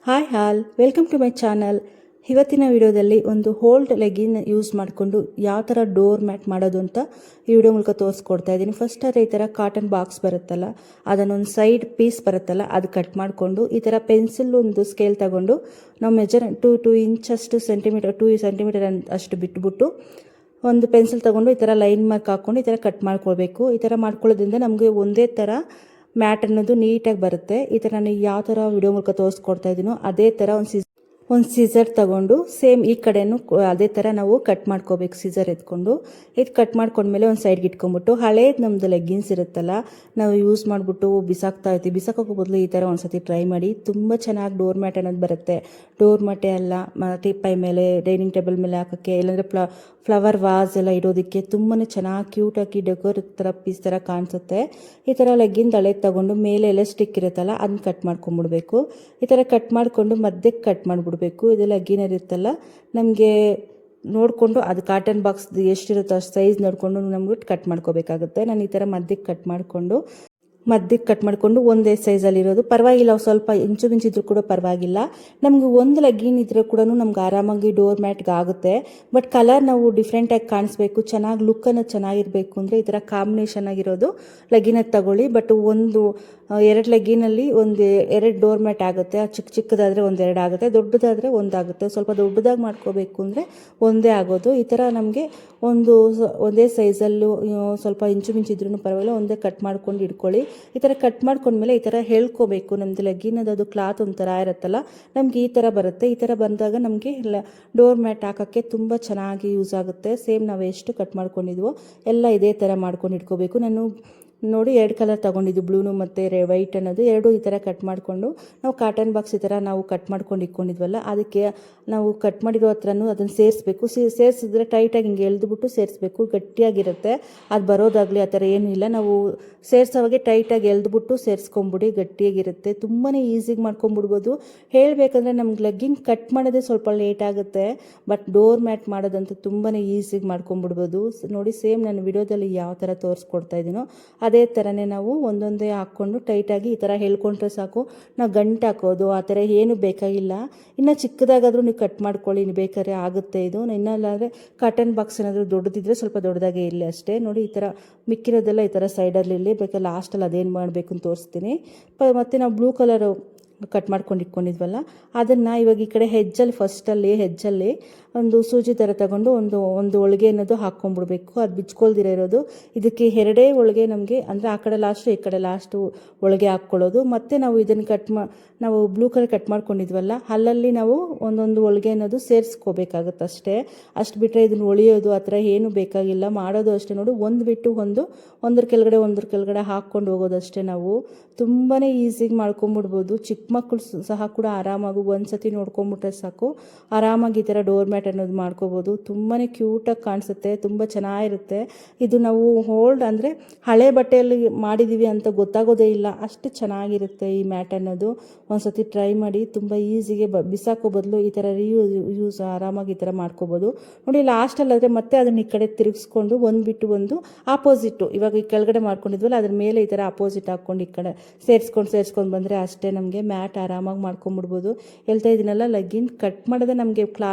Hi welcome to my channel. ಇವತ್ತಿನ ವಿಡಿಯೋದಲ್ಲಿ ಒಂದು ಹೋಲ್ಡ್ ಲೆಗ್ಗಿನ್ ಯೂಸ್ ಮಾಡಿಕೊಂಡು ಯಾವ ಥರ ಡೋರ್ ಮ್ಯಾಟ್ ಮಾಡೋದು ಅಂತ ಈ ವಿಡಿಯೋ ಮೂಲಕ ತೋರಿಸ್ಕೊಡ್ತಾ ಇದ್ದೀನಿ. ಫಸ್ಟ್ ಆದರೆ ಈ ಥರ ಕಾಟನ್ ಬಾಕ್ಸ್ ಬರುತ್ತಲ್ಲ, ಅದನ್ನೊಂದು ಸೈಡ್ ಪೀಸ್ ಬರುತ್ತಲ್ಲ ಅದು ಕಟ್ ಮಾಡಿಕೊಂಡು ಈ ಥರ ಪೆನ್ಸಿಲ್ ಒಂದು ಸ್ಕೇಲ್ ತಗೊಂಡು ನಾವು ಮೆಜರ್ 2 ಇಂಚಷ್ಟು ಸೆಂಟಿಮೀಟರ್ 2 ಸೆಂಟಿಮೀಟರ್ ಅಷ್ಟು ಬಿಟ್ಬಿಟ್ಟು ಒಂದು ಪೆನ್ಸಿಲ್ ತೊಗೊಂಡು ಈ ಥರ ಲೈನ್ ಮಾರ್ಕ್ ಹಾಕ್ಕೊಂಡು ಈ ಥರ ಕಟ್ ಮಾಡ್ಕೊಳ್ಬೇಕು. ಈ ಥರ ಮಾಡ್ಕೊಳ್ಳೋದ್ರಿಂದ ನಮಗೆ ಒಂದೇ ಥರ ಮ್ಯಾಟ್ ಅನ್ನೋದು ನೀಟಾಗಿ ಬರುತ್ತೆ. ಈ ಥರ ನಾನು ಯಾವ ಥರ ವಿಡಿಯೋ ಮೂಲಕ ತೋರಿಸ್ಕೊಡ್ತಾ ಇದ್ದೀನೋ ಅದೇ ಥರ ಒಂದು ಸೀಸರ್ ತಗೊಂಡು ಸೇಮ್ ಈ ಕಡೆನೂ ಅದೇ ಥರ ನಾವು ಕಟ್ ಮಾಡ್ಕೋಬೇಕು. ಸೀಸರ್ ಎತ್ಕೊಂಡು ಇದು ಕಟ್ ಮಾಡ್ಕೊಂಡ್ಮೇಲೆ ಒಂದು ಸೈಡ್ಗೆ ಇಟ್ಕೊಂಡ್ಬಿಟ್ಟು ಹಳೇದು ನಮ್ಮದು ಲೆಗ್ಗಿನ್ಸ್ ಇರುತ್ತಲ್ಲ, ನಾವು ಯೂಸ್ ಮಾಡಿಬಿಟ್ಟು ಬಿಸಾಕ್ತಾ ಇರ್ತೀವಿ. ಬಿಸಾಕೋಕೆ ಬದಲು ಈ ಥರ ಒಂದು ಸತಿ ಟ್ರೈ ಮಾಡಿ, ತುಂಬ ಚೆನ್ನಾಗಿ ಡೋರ್ ಮ್ಯಾಟ್ ಅನ್ನೋದು ಬರುತ್ತೆ. ಡೋರ್ ಮ್ಯಾಟೇ ಅಲ್ಲ, ಟಿಪ್ಪೈ ಮೇಲೆ ಡೈನಿಂಗ್ ಟೇಬಲ್ ಮೇಲೆ ಹಾಕೋಕ್ಕೆ, ಇಲ್ಲಾಂದರೆ ಫ್ಲವರ್ ವಾಸ್ ಎಲ್ಲ ಇಡೋದಕ್ಕೆ ತುಂಬಾ ಚೆನ್ನಾಗಿ ಕ್ಯೂಟಾಗಿ ಡೆಕೋರ್ ಥರ ಪೀಸ್ ಥರ ಕಾಣಿಸುತ್ತೆ. ಈ ಥರ ಲೆಗ್ಗಿನ್ ಹಳೇದು ತಗೊಂಡು ಮೇಲೆ ಎಲ್ಲ ಸ್ಟಿಕ್ ಇರುತ್ತಲ್ಲ ಅದನ್ನ ಕಟ್ ಮಾಡ್ಕೊಂಬಿಡ್ಬೇಕು. ಈ ಥರ ಕಟ್ ಮಾಡಿಕೊಂಡು ಮಧ್ಯಕ್ಕೆ ಕಟ್ ಮಾಡಿಬಿಡ್ಬೇಕು. ಇದು ಲೆಗ್ಗಿನ್ ಇರುತ್ತಲ್ಲ, ನಮಗೆ ನೋಡಿಕೊಂಡು ಅದು ಕಾಟನ್ ಬಾಕ್ಸ್ ಎಷ್ಟಿರುತ್ತೋ ಅಷ್ಟು ಸೈಜ್ ನೋಡಿಕೊಂಡು ನಮ್ಗೆ ಕಟ್ ಮಾಡ್ಕೋಬೇಕಾಗುತ್ತೆ. ನಾನು ಈ ಥರ ಮಧ್ಯಕ್ಕೆ ಕಟ್ ಮಾಡಿಕೊಂಡು ಒಂದೇ ಸೈಜಲ್ಲಿರೋದು ಪರವಾಗಿಲ್ಲ, ಸ್ವಲ್ಪ ಇಂಚಿದ್ರು ಕೂಡ ಪರವಾಗಿಲ್ಲ. ನಮಗೆ ಒಂದು ಲೆಗ್ಗಿನ್ ಇದ್ದರೆ ಕೂಡ ನಮ್ಗೆ ಆರಾಮಾಗಿ ಡೋರ್ ಮ್ಯಾಟ್ಗೆ ಆಗುತ್ತೆ. ಬಟ್ ಕಲರ್ ನಾವು ಡಿಫ್ರೆಂಟಾಗಿ ಕಾಣಿಸ್ಬೇಕು, ಚೆನ್ನಾಗಿ ಲುಕ್ಕನ್ನು ಚೆನ್ನಾಗಿರಬೇಕು ಅಂದರೆ ಈ ಥರ ಕಾಂಬಿನೇಷನ್ ಆಗಿರೋದು ಲೆಗ್ಗಿನದ್ದು ತಗೊಳ್ಳಿ. ಬಟ್ ಎರಡು ಲೆಗ್ಗಿನಲ್ಲಿ ಎರಡು ಡೋರ್ ಮ್ಯಾಟ್ ಆಗುತ್ತೆ. ಚಿಕ್ಕದಾದರೆ ಒಂದೆರಡು ಆಗುತ್ತೆ, ದೊಡ್ಡದಾದರೆ ಒಂದಾಗುತ್ತೆ. ಸ್ವಲ್ಪ ದೊಡ್ಡದಾಗಿ ಮಾಡ್ಕೋಬೇಕು ಅಂದರೆ ಒಂದೇ ಆಗೋದು. ಈ ಥರ ನಮಗೆ ಒಂದೇ ಸೈಜಲ್ಲೂ ಸ್ವಲ್ಪ ಇಂಚಿದ್ರೂ ಪರವಾಗಿಲ್ಲ, ಒಂದೇ ಕಟ್ ಮಾಡ್ಕೊಂಡು ಇಟ್ಕೊಳ್ಳಿ. ಈ ಥರ ಕಟ್ ಮಾಡ್ಕೊಂಡ್ಮೇಲೆ ಈ ಥರ ಹೇಳ್ಕೋಬೇಕು. ನಮ್ಮದು ಲೆಗ್ಗಿನದು ಕ್ಲಾತ್ ಒಂಥರ ಇರುತ್ತಲ್ಲ, ನಮ್ಗೆ ಈ ಥರ ಬರುತ್ತೆ. ಈ ಥರ ಬಂದಾಗ ನಮಗೆ ಡೋರ್ ಮ್ಯಾಟ್ ಹಾಕೋಕ್ಕೆ ತುಂಬ ಚೆನ್ನಾಗಿ ಯೂಸ್ ಆಗುತ್ತೆ. ಸೇಮ್ ನಾವು ಎಷ್ಟು ಕಟ್ ಮಾಡ್ಕೊಂಡಿದ್ವೋ ಎಲ್ಲ ಇದೇ ಥರ ಮಾಡ್ಕೊಂಡು ಇಟ್ಕೋಬೇಕು. ನಾನು ನೋಡಿ 2 ಕಲರ್ ತೊಗೊಂಡಿದ್ದು, ಬ್ಲೂನು ಮತ್ತು ವೈಟ್ ಅನ್ನೋದು ಎರಡು ಈ ಥರ ಕಟ್ ಮಾಡಿಕೊಂಡು ನಾವು ಕಾಟನ್ ಬಾಕ್ಸ್ ಈ ಥರ ನಾವು ಕಟ್ ಮಾಡ್ಕೊಂಡು ಇಟ್ಕೊಂಡಿದ್ವಲ್ಲ, ಅದಕ್ಕೆ ನಾವು ಕಟ್ ಮಾಡಿರೋ ಹತ್ರನೂ ಅದನ್ನು ಸೇರಿಸ್ಬೇಕು. ಸೇರಿಸಿದ್ರೆ ಟೈಟಾಗಿ ಹಿಂಗೆ ಎಳೆದುಬಿಟ್ಟು ಸೇರಿಸ್ಬೇಕು, ಗಟ್ಟಿಯಾಗಿರುತ್ತೆ. ಅದು ಬರೋದಾಗಲಿ ಆ ಥರ ಏನೂ ಇಲ್ಲ. ನಾವು ಸೇರಿಸೋವಾಗೆ ಟೈಟಾಗಿ ಎಳೆದುಬಿಟ್ಟು ಸೇರಿಸ್ಕೊಂಬಿಡಿ, ಗಟ್ಟಿಯಾಗಿರುತ್ತೆ. ತುಂಬಾ ಈಸಿಗೆ ಮಾಡ್ಕೊಂಬಿಡ್ಬೋದು. ಹೇಳಬೇಕಂದ್ರೆ ನಮ್ಗೆ ಲೆಗ್ಗಿನ್ ಕಟ್ ಮಾಡೋದೇ ಸ್ವಲ್ಪ ಲೇಟ್ ಆಗುತ್ತೆ, ಬಟ್ ಡೋರ್ ಮ್ಯಾಟ್ ಮಾಡೋದಂತೂ ತುಂಬಾ ಈಸಿಗೆ ಮಾಡ್ಕೊಂಬಿಡ್ಬೋದು. ನೋಡಿ, ಸೇಮ್ ನಾನು ವಿಡಿಯೋದಲ್ಲಿ ಯಾವ ಥರ ತೋರಿಸ್ಕೊಡ್ತಾ ಇದ್ದೀನೋ ಅದೇ ಥರನೇ ನಾವು ಒಂದೊಂದೇ ಹಾಕ್ಕೊಂಡು ಟೈಟಾಗಿ ಈ ಥರ ಹೇಳ್ಕೊಂಡ್ರೆ ಸಾಕು. ನಾವು ಗಂಟು ಹಾಕೋದು ಆ ಥರ ಏನೂ ಬೇಕಾಗಿಲ್ಲ. ಇನ್ನು ಚಿಕ್ಕದಾಗಾದರೂ ನೀವು ಕಟ್ ಮಾಡ್ಕೊಳ್ಳಿ, ಬೇಕಾದ್ರೆ ಆಗುತ್ತೆ ಇದು. ಇನ್ನಲ್ಲಾದರೆ ಕಾಟನ್ ಬಾಕ್ಸ್ ಏನಾದರೂ ದೊಡ್ಡದಿದ್ದರೆ ಸ್ವಲ್ಪ ದೊಡ್ಡದಾಗೇ ಇರಲಿ ಅಷ್ಟೇ. ನೋಡಿ, ಈ ಥರ ಮಿಕ್ಕಿರೋದೆಲ್ಲ ಈ ಥರ ಸೈಡಲ್ಲಿ ಇರಲಿ. ಬೇಕಾದ್ರೆ ಲಾಸ್ಟಲ್ಲಿ ಅದೇನು ಮಾಡಬೇಕು ಅಂತ ತೋರಿಸ್ತೀನಿ. ಮತ್ತು ನಾವು ಬ್ಲೂ ಕಲರು ಕಟ್ ಮಾಡ್ಕೊಂಡು ಇಟ್ಕೊಂಡಿದ್ವಲ್ಲ, ಅದನ್ನು ಇವಾಗ ಈ ಕಡೆ ಹೆಜ್ಜಲ್ಲಿ ಒಂದು ಸೂಜಿ ಥರ ತಗೊಂಡು ಒಂದು ಹೊಲಿಗೆ ಅನ್ನೋದು ಹಾಕ್ಕೊಂಡ್ಬಿಡ್ಬೇಕು. ಅದು ಬಿಚ್ಕೊಳ್ದಿರ ಇರೋದು. ಇದಕ್ಕೆ 2 ಹೊಲಿಗೆ ನಮಗೆ, ಅಂದರೆ ಆ ಕಡೆ ಲಾಸ್ಟು ಈ ಕಡೆ ಲಾಸ್ಟು ಹೊಲಿಗೆ ಹಾಕ್ಕೊಳ್ಳೋದು. ಮತ್ತು ನಾವು ಇದನ್ನು ನಾವು ಬ್ಲೂ ಕಲರ್ ಕಟ್ ಮಾಡ್ಕೊಂಡಿದ್ವಲ್ಲ, ಅಲ್ಲಲ್ಲಿ ನಾವು ಒಂದೊಂದು ಹೊಲಿಗೆ ಅನ್ನೋದು ಸೇರಿಸ್ಕೋಬೇಕಾಗುತ್ತೆ ಅಷ್ಟೇ. ಅಷ್ಟು ಬಿಟ್ಟರೆ ಇದನ್ನು ಹೊಲಿಯೋದು ಆ ಥರ ಏನೂ ಬೇಕಾಗಿಲ್ಲ. ಮಾಡೋದು ಅಷ್ಟೇ. ನೋಡಿ, ಒಂದು ಬಿಟ್ಟು ಒಂದ್ರ ಕೆಳಗಡೆ ಹಾಕ್ಕೊಂಡು ಹೋಗೋದಷ್ಟೇ. ನಾವು ತುಂಬಾ ಈಸಿಗೆ ಮಾಡ್ಕೊಂಬಿಡ್ಬೋದು. ಚಿಕ್ಕ ಮಕ್ಕಳು ಸಹ ಕೂಡ ಆರಾಮಾಗಿ ಒಂದು ಸತಿ ನೋಡ್ಕೊಂಬಿಟ್ರೆ ಸಾಕು, ಆರಾಮಾಗಿ ಈ ಥರ ಡೋರ್ ಮ್ಯಾಟ್ ಅನ್ನೋದು ಮಾಡ್ಕೋಬೋದು. ತುಂಬಾ ಕ್ಯೂಟಾಗಿ ಕಾಣಿಸುತ್ತೆ, ತುಂಬ ಚೆನ್ನಾಗಿರುತ್ತೆ. ಇದು ನಾವು ಹೋಲ್ಡ್ ಅಂದರೆ ಹಳೆ ಬಟ್ಟೆಯಲ್ಲಿ ಮಾಡಿದ್ದೀವಿ ಅಂತ ಗೊತ್ತಾಗೋದೇ ಇಲ್ಲ, ಅಷ್ಟು ಚೆನ್ನಾಗಿರುತ್ತೆ ಈ ಮ್ಯಾಟ್ ಅನ್ನೋದು. ಒಂದು ಸತಿ ಟ್ರೈ ಮಾಡಿ. ತುಂಬ ಈಸಿಗೆ ಬಿಸಾಕೋ ಬದಲು ಈ ಥರ ಯೂಸ್ ಆರಾಮಾಗಿ ಈ ಥರ ಮಾಡ್ಕೋಬೋದು. ನೋಡಿ, ಲಾಸ್ಟಲ್ಲಾದರೆ ಮತ್ತೆ ಅದನ್ನು ಈ ಕಡೆ ತಿರುಗಿಸ್ಕೊಂಡು ಒಂದು ಬಿಟ್ಟು ಒಂದು ಆಪೋಸಿಟ್ಟು, ಇವಾಗ ಈ ಕೆಳಗಡೆ ಮಾಡ್ಕೊಂಡಿದ್ವಲ್ಲ ಅದ್ರ ಮೇಲೆ ಈ ಥರ ಆಪೋಸಿಟ್ ಹಾಕ್ಕೊಂಡು ಈ ಕಡೆ ಸೇರಿಸ್ಕೊಂಡು ಬಂದರೆ ಅಷ್ಟೇ ನಮಗೆ ಮ್ಯಾಟ್ ಆರಾಮಾಗಿ ಮಾಡ್ಕೊಂಬಿಡ್ಬೋದು. ಹೇಳ್ತಾ ಇದ್ದೀನಲ್ಲ, ಲೆಗ್ಗಿನ್ ಕಟ್ ಮಾಡೋದೇ ನಮಗೆ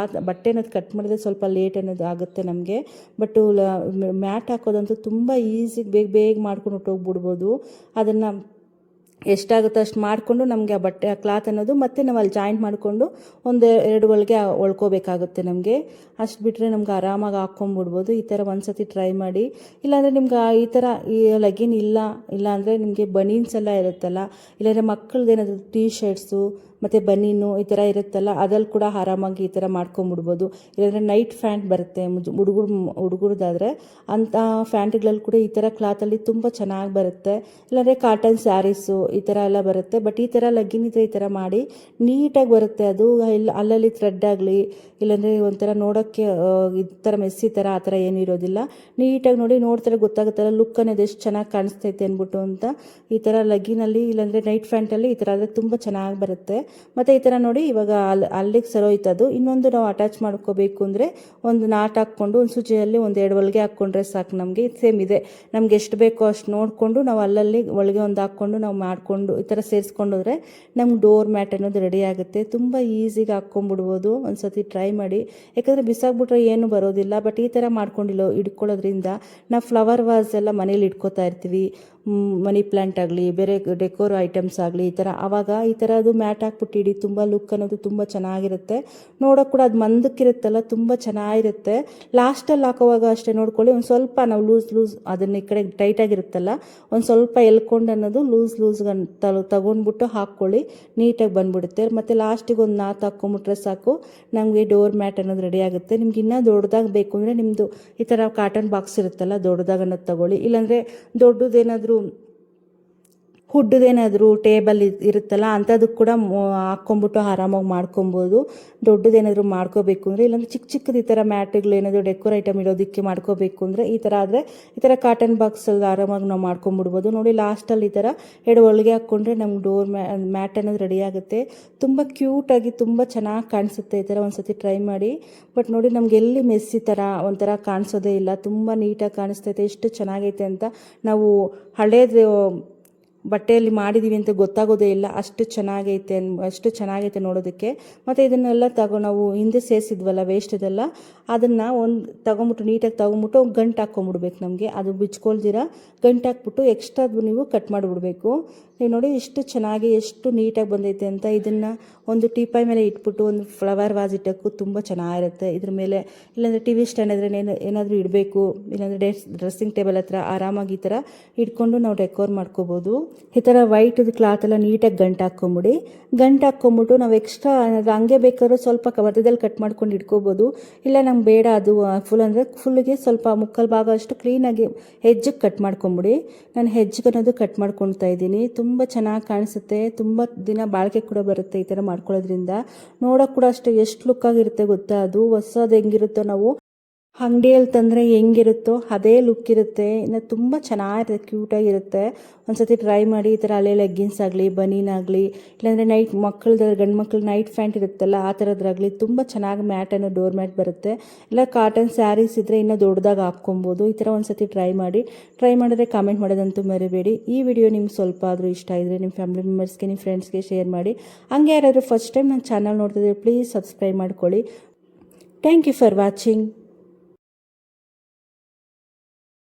ಬಟ್ಟೆ ಅನ್ನೋದು ಕಟ್ ಮಾಡೋದೇ ಸ್ವಲ್ಪ ಲೇಟ್ ಅನ್ನೋದು ಆಗುತ್ತೆ ನಮಗೆ. ಬಟ್ ಮ್ಯಾಟ್ ಹಾಕೋದಂತೂ ತುಂಬ ಈಸಿಗೆ ಬೇಗ ಮಾಡ್ಕೊಂಡು ಹೊಟ್ಟೋಗ್ಬಿಡ್ಬೋದು. ಅದನ್ನು ಎಷ್ಟಾಗುತ್ತೋ ಅಷ್ಟು ಮಾಡಿಕೊಂಡು ನಮಗೆ ಆ ಕ್ಲಾತ್ ಅನ್ನೋದು ಮತ್ತೆ ನಾವು ಅಲ್ಲಿ ಜಾಯಿಂಟ್ ಮಾಡಿಕೊಂಡು 1-2 ಹೊಲಿಗೆ ಹೊಳ್ಕೋಬೇಕಾಗುತ್ತೆ ನಮಗೆ. ಅಷ್ಟು ಬಿಟ್ಟರೆ ನಮ್ಗೆ ಆರಾಮಾಗಿ ಹಾಕ್ಕೊಂಬಿಡ್ಬೋದು. ಈ ಥರ ಒಂದು ಸತಿ ಟ್ರೈ ಮಾಡಿ. ಇಲ್ಲಾಂದರೆ ನಿಮ್ಗೆ ಈ ಥರ ಲೆಗ್ಗಿನ್ ಇಲ್ಲ ನಿಮಗೆ ಬನೀನ್ಸ್ ಎಲ್ಲ ಇರುತ್ತಲ್ಲ, ಇಲ್ಲಾಂದರೆ ಮಕ್ಕಳದ್ದೇನಾದರೂ ಟೀ ಶರ್ಟ್ಸು ಮತ್ತು ಬನೀನು ಈ ಥರ ಇರುತ್ತಲ್ಲ, ಅದ್ರಲ್ಲಿ ಕೂಡ ಆರಾಮಾಗಿ ಈ ಥರ ಮಾಡ್ಕೊಂಬಿಡ್ಬೋದು. ಇಲ್ಲಾಂದರೆ ನೈಟ್ ಫ್ಯಾಂಟ್ ಬರುತ್ತೆ ಹುಡುಗರದಾದರೆ, ಅಂಥ ಫ್ಯಾಂಟ್ಗಳಲ್ಲಿ ಕೂಡ ಈ ಥರ ಕ್ಲಾತಲ್ಲಿ ತುಂಬ ಚೆನ್ನಾಗಿ ಬರುತ್ತೆ. ಇಲ್ಲಾಂದರೆ ಕಾಟನ್ ಸ್ಯಾರೀಸು ಈ ಥರ ಎಲ್ಲ ಬರುತ್ತೆ. ಬಟ್ ಈ ಥರ ಲೆಗ್ಗಿನ್ ಇದ್ದರೆ ಈ ಥರ ಮಾಡಿ ನೀಟಾಗಿ ಬರುತ್ತೆ. ಅದು ಅಲ್ಲಲ್ಲಿ ಥ್ರೆಡ್ ಆಗಲಿ, ಇಲ್ಲಾಂದರೆ ಒಂಥರ ನೋಡೋಕ್ಕೆ ಈ ಥರ ಮೆಸ್ಸಿ ಥರ ಆ ಥರ ಏನೂ ಇರೋದಿಲ್ಲ. ನೀಟಾಗಿ ನೋಡ್ತಾರೆ ಗೊತ್ತಾಗುತ್ತಲ್ಲ ಲುಕ್ ಅನ್ನೋದು ಎಷ್ಟು ಚೆನ್ನಾಗಿ ಕಾಣಿಸ್ತೈತೆ ಅಂದ್ಬಿಟ್ಟು ಅಂತ. ಈ ಥರ ಲೆಗ್ಗಿನಲ್ಲಿ ಇಲ್ಲಾಂದರೆ ನೈಟ್ ಫ್ಯಾಂಟಲ್ಲಿ ಈ ಥರ ಆದರೆ ತುಂಬ ಚೆನ್ನಾಗಿ ಬರುತ್ತೆ. ಮತ್ತು ಈ ಥರ ನೋಡಿ ಇವಾಗ ಅಲ್ಲಿಗೆ ಸರೋಯ್ತದು. ಇನ್ನೊಂದು ನಾವು ಅಟ್ಯಾಚ್ ಮಾಡ್ಕೋಬೇಕು ಅಂದರೆ ಒಂದು ನಾಟ್ ಹಾಕ್ಕೊಂಡು ಒಂದು ಸೂಜಿಯಲ್ಲಿ ಒಂದು 2 ಹೊಲಿಗೆ ಹಾಕ್ಕೊಂಡ್ರೆ ಸಾಕು. ನಮಗೆ ಸೇಮ್ ಇದೆ, ನಮ್ಗೆ ಎಷ್ಟು ಬೇಕೋ ಅಷ್ಟು ನೋಡಿಕೊಂಡು ನಾವು ಅಲ್ಲಲ್ಲಿ ಹೊಲಿಗೆ ಒಂದು ಹಾಕ್ಕೊಂಡು ನಾವು ಮಾಡಿಕೊಂಡು ಈ ಥರ ಸೇರಿಸ್ಕೊಂಡೋದ್ರೆ ನಮ್ಗೆ ಡೋರ್ ಮ್ಯಾಟ್ ಅನ್ನೋದು ರೆಡಿ ಆಗುತ್ತೆ. ತುಂಬ ಈಸಿಗೆ ಹಾಕ್ಕೊಂಡ್ಬಿಡ್ಬೋದು. ಒಂದು ಸತಿ ಟ್ರೈ ಮಾಡಿ, ಯಾಕಂದರೆ ಬಿಸಾಕ್ಬಿಟ್ರೆ ಏನು ಬರೋದಿಲ್ಲ. ಬಟ್ ಈ ಥರ ಮಾಡ್ಕೊಂಡಿಲ್ಲ ಇಟ್ಕೊಳ್ಳೋದ್ರಿಂದ ನಾವು ಫ್ಲವರ್ ವಾಸ್ ಎಲ್ಲ ಮನೇಲಿ ಇಟ್ಕೋತಾ ಇರ್ತೀವಿ, ಮನಿ ಪ್ಲ್ಯಾಂಟ್ ಆಗಲಿ ಬೇರೆ ಡೆಕೋರ್ ಐಟಮ್ಸ್ ಆಗಲಿ ಈ ಥರ. ಆವಾಗ ಈ ಥರ ಅದು ಮ್ಯಾಟ್ ಹಾಕ್ಬಿಟ್ಟಿಡಿ, ತುಂಬ ಲುಕ್ ಅನ್ನೋದು ತುಂಬ ಚೆನ್ನಾಗಿರುತ್ತೆ. ನೋಡೋಕೆ ಕೂಡ ಅದು ಮಂದಕ್ಕಿರುತ್ತಲ್ಲ, ತುಂಬ ಚೆನ್ನಾಗಿರುತ್ತೆ. ಲಾಸ್ಟಲ್ಲಿ ಹಾಕೋವಾಗ ಅಷ್ಟೇ ನೋಡ್ಕೊಳ್ಳಿ, ಒಂದು ಸ್ವಲ್ಪ ನಾವು ಲೂಸ್ ಅದನ್ನ ಈ ಕಡೆ ಟೈಟಾಗಿರುತ್ತಲ್ಲ, ಒಂದು ಸ್ವಲ್ಪ ಎಲ್ಕೊಂಡು ಅನ್ನೋದು ಲೂಸ್ ತಗೊಂಡ್ಬಿಟ್ಟು ಹಾಕ್ಕೊಳ್ಳಿ, ನೀಟಾಗಿ ಬಂದುಬಿಡುತ್ತೆ. ಮತ್ತು ಲಾಸ್ಟಿಗೆ ಒಂದು ನಾತ್ ಹಾಕ್ಕೊಂಬಿಟ್ರೆ ಸಾಕು, ನಮಗೆ ಡೋರ್ ಮ್ಯಾಟ್ ಅನ್ನೋದು ರೆಡಿ ಆಗುತ್ತೆ. ನಿಮ್ಗೆ ಇನ್ನೂ ದೊಡ್ಡದಾಗಿ ಬೇಕು ಅಂದರೆ ನಿಮ್ಮದು ಈ ಥರ ಕಾಟನ್ ಬಾಕ್ಸ್ ಇರುತ್ತಲ್ಲ, ದೊಡ್ಡದಾಗಿ ಅನ್ನೋದು ತಗೊಳ್ಳಿ. ಇಲ್ಲಾಂದರೆ ದೊಡ್ಡದೇನಾದರೂ ಹುಡ್ಡದೇನಾದರೂ ಟೇಬಲ್ ಇರುತ್ತಲ್ಲ ಅಂಥದಕ್ಕೆ ಕೂಡ ಹಾಕ್ಕೊಂಬಿಟ್ಟು ಆರಾಮಾಗಿ ಮಾಡ್ಕೊಬೋದು. ದೊಡ್ಡದೇನಾದರೂ ಮಾಡ್ಕೋಬೇಕು ಅಂದರೆ, ಇಲ್ಲಾಂದರೆ ಚಿಕ್ಕದು ಈ ಥರ ಮ್ಯಾಟ್ಗಳು ಏನಾದರೂ ಡೆಕೋರ್ ಐಟಮ್ ಇಡೋದಕ್ಕೆ ಮಾಡ್ಕೋಬೇಕು ಅಂದರೆ ಈ ಥರ ಆದರೆ ಈ ಥರ ಕಾಟನ್ ಬಾಕ್ಸಲ್ಲಿ ಆರಾಮಾಗಿ ನಾವು ಮಾಡ್ಕೊಂಬಿಡ್ಬೋದು. ನೋಡಿ ಲಾಸ್ಟಲ್ಲಿ ಈ ಥರ 2 ಹೊಲಿಗೆ ಹಾಕ್ಕೊಂಡ್ರೆ ನಮ್ಗೆ ಡೋರ್ ಮ್ಯಾಟ್ ಅನ್ನೋದು ರೆಡಿ ಆಗುತ್ತೆ. ತುಂಬ ಕ್ಯೂಟಾಗಿ ತುಂಬ ಚೆನ್ನಾಗಿ ಕಾಣಿಸುತ್ತೆ. ಈ ಥರ ಒಂದು ಸತಿ ಟ್ರೈ ಮಾಡಿ. ಬಟ್ ನೋಡಿ ನಮ್ಗೆ ಎಲ್ಲಿ ಮೆಸ್ಸಿ ಥರ ಒಂಥರ ಕಾಣಿಸೋದೇ ಇಲ್ಲ, ತುಂಬ ನೀಟಾಗಿ ಕಾಣಿಸ್ತೈತೆ. ಎಷ್ಟು ಚೆನ್ನಾಗೈತೆ ಅಂತ ನಾವು ಹಳೇದು ಬಟ್ಟೆಯಲ್ಲಿ ಮಾಡಿದ್ದೀವಿ ಅಂತ ಗೊತ್ತಾಗೋದೇ ಇಲ್ಲ, ಅಷ್ಟು ಚೆನ್ನಾಗೈತೆ ನೋಡೋದಕ್ಕೆ. ಮತ್ತು ಇದನ್ನೆಲ್ಲ ನಾವು ಹಿಂದೆ ಸೇರಿಸಿದ್ವಲ್ಲ ವೇಸ್ಟ್ ಇದೆಲ್ಲ, ಅದನ್ನು ತೊಗೊಂಬಿಟ್ಟು ನೀಟಾಗಿ ತೊಗೊಂಬಿಟ್ಟು ಗಂಟು ಹಾಕ್ಕೊಂಬಿಡ್ಬೇಕು. ನಮಗೆ ಅದು ಬಿಚ್ಕೊಳ್ದಿರ ಗಂಟು ಹಾಕ್ಬಿಟ್ಟು ಎಕ್ಸ್ಟ್ರಾದು ನೀವು ಕಟ್ ಮಾಡಿಬಿಡ್ಬೇಕು. ನೀವು ನೋಡಿ ಎಷ್ಟು ನೀಟಾಗಿ ಬಂದೈತೆ ಅಂತ. ಇದನ್ನು ಒಂದು ಟೀಪಾಯ್ ಮೇಲೆ ಇಟ್ಬಿಟ್ಟು ಒಂದು ಫ್ಲವರ್ ವಾಸ್ ಇಟ್ಟಕ್ಕೂ ತುಂಬ ಚೆನ್ನಾಗಿರುತ್ತೆ. ಇದ್ರ ಮೇಲೆ ಇಲ್ಲಾಂದರೆ TV ಸ್ಟ್ಯಾಂಡ್ ಆದರೆ ಏನಾದರೂ ಇಡಬೇಕು, ಇಲ್ಲಾಂದರೆ ಡ್ರೆಸ್ಸಿಂಗ್ ಟೇಬಲ್ ಹತ್ರ ಆರಾಮಾಗಿ ಈ ಥರ ಇಟ್ಕೊಂಡು ನಾವು ಡೆಕೋರ್ ಮಾಡ್ಕೋಬೋದು. ಈ ಥರ ವೈಟದು ಕ್ಲಾತೆಲ್ಲ ನೀಟಾಗಿ ಗಂಟು ಹಾಕ್ಕೊಂಬಿಟ್ಟು ನಾವು ಎಕ್ಸ್ಟ್ರಾ ಹಂಗೆ ಬೇಕಾದ್ರೂ ಸ್ವಲ್ಪ ಮಧ್ಯದಲ್ಲಿ ಕಟ್ ಮಾಡ್ಕೊಂಡು ಇಟ್ಕೋಬೋದು. ಇಲ್ಲ ನಮ್ಗೆ ಬೇಡ ಅದು ಫುಲ್ಗೆ ಸ್ವಲ್ಪ ಮುಕ್ಕಾಲು ಭಾಗ ಅಷ್ಟು ಕ್ಲೀನಾಗಿ ಹೆಜ್ಜಿಗೆ ಕಟ್ ಮಾಡ್ಕೊಂಬಿಡಿ. ನಾನು ಹೆಜ್ಜಿಗೆ ಅನ್ನೋದು ಕಟ್ ಮಾಡ್ಕೊಳ್ತಾ ಇದ್ದೀನಿ. ತುಂಬ ಚೆನ್ನಾಗಿ ಕಾಣಿಸುತ್ತೆ, ತುಂಬ ದಿನ ಬಾಳಿಕೆ ಕೂಡ ಬರುತ್ತೆ ಈ ಥರ ಮಾಡ್ಕೊಳ್ಳೋದ್ರಿಂದ. ನೋಡೋಕೆ ಕೂಡ ಅಷ್ಟೇ ಎಷ್ಟು ಲುಕ್ಕಾಗಿರುತ್ತೆ ಗೊತ್ತಾ. ಅದು ಹೊಸದು ಹೆಂಗಿರುತ್ತೋ ನಾವು ಅಂಗಡಿಯಲ್ಲಿ ತಂದರೆ ಹೆಂಗಿರುತ್ತೋ ಅದೇ ಲುಕ್ ಇರುತ್ತೆ. ಇನ್ನು ತುಂಬ ಚೆನ್ನಾಗಿರುತ್ತೆ, ಕ್ಯೂಟಾಗಿರುತ್ತೆ. ಒಂದು ಸತಿ ಟ್ರೈ ಮಾಡಿ. ಈ ಥರ ಹಳೆ ಲೆಗ್ಗಿನ್ಸ್ ಆಗಲಿ, ಬನೀನ್ ಆಗಲಿ, ಇಲ್ಲಾಂದರೆ ಗಂಡು ಮಕ್ಕಳು ನೈಟ್ ಪ್ಯಾಂಟ್ ಇರುತ್ತಲ್ಲ ಆ ಥರದ್ರಾಗಲಿ ತುಂಬ ಚೆನ್ನಾಗಿ ಮ್ಯಾಟ್ ಅನ್ನೋ ಡೋರ್ ಮ್ಯಾಟ್ ಬರುತ್ತೆ. ಇಲ್ಲ ಕಾಟನ್ ಸ್ಯಾರೀಸ್ ಇದ್ದರೆ ಇನ್ನೂ ದೊಡ್ಡದಾಗಿ ಹಾಕ್ಕೊಬೋದು. ಈ ಥರ ಒಂದು ಸತಿ ಟ್ರೈ ಮಾಡಿದ್ರೆ ಕಾಮೆಂಟ್ ಮಾಡೋದಂತೂ ಮರಿಬೇಡಿ. ಈ ವಿಡಿಯೋ ನಿಮ್ಗೆ ಸ್ವಲ್ಪ ಆದರೂ ಇಷ್ಟ ಆಗಿದ್ರೆ ನಿಮ್ಮ ಫ್ಯಾಮಿಲಿ ಮೆಂಬರ್ಸ್ಗೆ, ನಿಮ್ಮ ಫ್ರೆಂಡ್ಸ್ಗೆ ಶೇರ್ ಮಾಡಿ. ಹಂಗೆ ಯಾರಾದರೂ ಫಸ್ಟ್ ಟೈಮ್ ನನ್ನ ಚಾನಲ್ ನೋಡ್ತಿದ್ರೆ ಪ್ಲೀಸ್ ಸಬ್ಸ್ಕ್ರೈಬ್ ಮಾಡ್ಕೊಳ್ಳಿ. Thank you for watching.